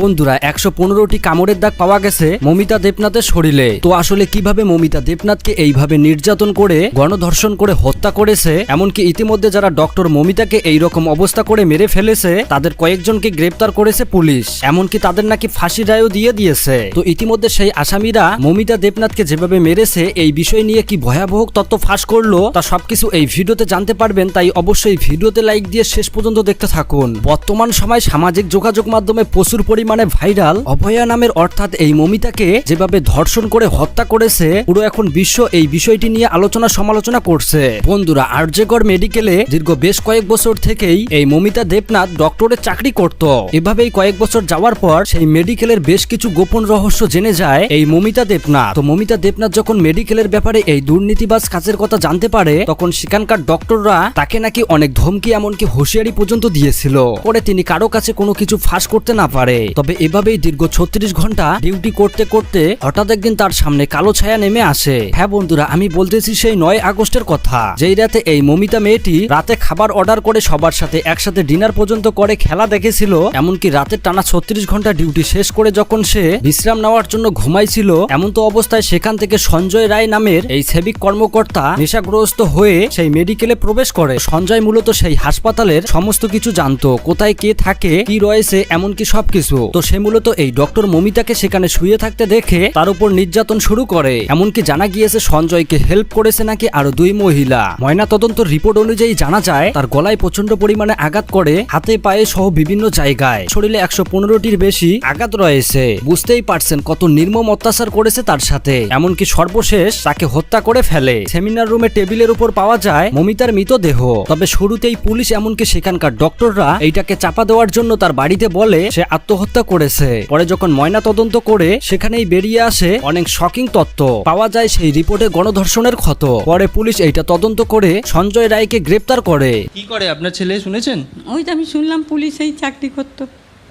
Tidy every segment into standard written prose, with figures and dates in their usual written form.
বন্ধুরা ১১৫টি কামড়ের দাগ পাওয়া গেছে মমিতা দেবনাথের শরীরে। তো আসলে কিভাবে মমিতা দেবনাথকে এইভাবে নির্যাতন করে গণধর্ষণ করে হত্যা করেছে, এমনকি ইতিমধ্যে যারা ডক্টর মমিতাকে এইরকম অবস্থা করে মেরে ফেলেছে তাদের কয়েকজনকে গ্রেপ্তার করেছে পুলিশ, এমনকি তাদের নাকি ফাঁসির রায়ও দিয়ে দিয়েছে। তো ইতিমধ্যে সেই আসামিরা মমিতা দেবনাথকে যেভাবে মেরেছে এই বিষয় নিয়ে কি ভয়াবহ তথ্য ফাঁস করলো তা সবকিছু এই ভিডিওতে জানতে পারবেন, তাই অবশ্যই ভিডিওতে লাইক দিয়ে শেষ পর্যন্ত দেখতে থাকুন। বর্তমান সময় সামাজিক যোগাযোগ মাধ্যমে প্রচুর পরিমাণে ভাইরাল অভয়া নামের অর্থাৎ এই মমিতাকে যেভাবে ধর্ষণ করে হত্যা করেছে, পুরো এখন বিশ্ব এই বিষয়টি নিয়ে আলোচনা সমালোচনা করছে। বন্ধুরা, আরজেগড় মেডিকেলে দীর্ঘ বেশ কয়েক বছর থেকেই এই মমিতা দেবনাথ ডক্টরের চাকরি করত। এভাবেই কয়েক বছর যাওয়ার পর সেই মেডিকেলের বেশ কিছু গোপন রহস্য জেনে যায় এই মমিতা দেবনাথ। তো মমিতা দেবনাথ যখন মেডিকেলের ব্যাপারে এই দুর্নীতিবাজ কাজের কথা জানতে পারে, তখন সেখানকার ডক্টররা তাকে নাকি অনেক ধমকি এমনকি হুঁশিয়ারি পর্যন্ত দিয়েছিল, পরে তিনি কারো কাছে কোনো কিছু ফাঁস করতে না পারে। তবে এভাবেই দীর্ঘ ৩৬ ঘন্টা ডিউটি করতে করতে হঠাৎ একদিন তার সামনে কালো ছায়া নেমে আসে। হ্যাঁ বন্ধুরা, আমি বলতেছি সেই ৯ আগস্টের কথা, যেই রাতে এই মমিতা মেয়েটি রাতে খাবার অর্ডার করে সবার সাথে একসাথে ডিনার পর্যন্ত করে খেলা দেখেছিল। এমনকি রাতের টানা ৩৬ ঘন্টা ডিউটি শেষ করে যখন সে বিশ্রাম নেওয়ার জন্য ঘুমাইছিল, এমন তো অবস্থায় সেখান থেকে সঞ্জয় রায় নামের এই সেবিক কর্মকর্তা নেশাগ্রস্ত হয়ে সেই মেডিকেলে প্রবেশ করে। সঞ্জয় মূলত সেই হাসপাতালের সমস্ত কিছু জানতো, কোথায় কে থাকে, কি রয়েছে, এমনকি সবকিছু। তো সে মূলত এই ডক্টর মমিতাকে সেখানে শুয়ে থাকতে দেখে তার উপর নির্যাতন শুরু করে। এমনকি জানা গিয়েছে সঞ্জয়কে হেল্প করেছে নাকি আরো ২ মহিলা। ময়না তদন্ত রিপোর্ট অনুযায়ী জানা যায় তার গলায় প্রচন্ড পরিমাণে আঘাত করে, হাতে পায়ে সহ বিভিন্ন জায়গায় শরীরে ১১৫টির বেশি আঘাত রয়েছে। বুঝতেই পারছেন কত নির্মম অত্যাচার করেছে তার সাথে। এমনকি সর্বশেষ তাকে হত্যা করে ফেলে। সেমিনার রুমে টেবিলের উপর পাওয়া যায় মমিতার মৃতদেহ। তবে শুরুতেই পুলিশ এমনকি সেখানকার ডক্টররা এইটাকে চাপা দেওয়ার জন্য তার বাড়িতে বলে সে আত্মহত্যা করেছে। পরে যখন ময়না তদন্ত করে সেখানেই বেরিয়ে আসে অনেক শকিং তথ্য, পাওয়া যায় সেই রিপোর্টে গণধর্ষণের ক্ষত। পরে পুলিশ এইটা তদন্ত করে সঞ্জয় রায়কে গ্রেপ্তার করে। কি করে আপনার ছেলে শুনেছেন? ওই তো আমি শুনলাম পুলিশেই চাকরি করতো,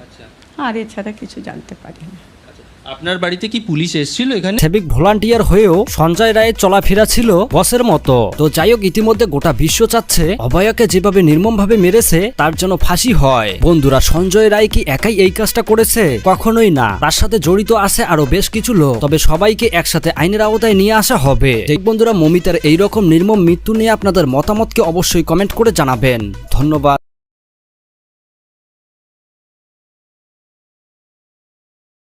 আচ্ছা, আর এছাড়া কিছু জানতে পারি না। আপনার বাড়িতে কি পুলিশ এসেছিল এখানে? সেবিক ভলান্টিয়ার হয়েও সঞ্জয় রায়ের চলাফেরা ছিল বসের মতো। তো যাই হোক, ইতিমধ্যে গোটা বিশ্ব চাচ্ছে অভয়াকে যেভাবে নির্মম ভাবে মেরেছে তার জন্য ফাঁসি হয়। বন্ধুরা, সঞ্জয় রায় কি একাই এই কাজটা করেছে? কখনোই না, তার সাথে জড়িত আছে আরো বেশ কিছু লোক। তবে সবাইকে একসাথে আইনের আওতায় নিয়ে আসা হবে। বন্ধুরা, মমিতার এইরকম নির্মম মৃত্যু নিয়ে আপনাদের মতামতকে অবশ্যই কমেন্ট করে জানাবেন। ধন্যবাদ।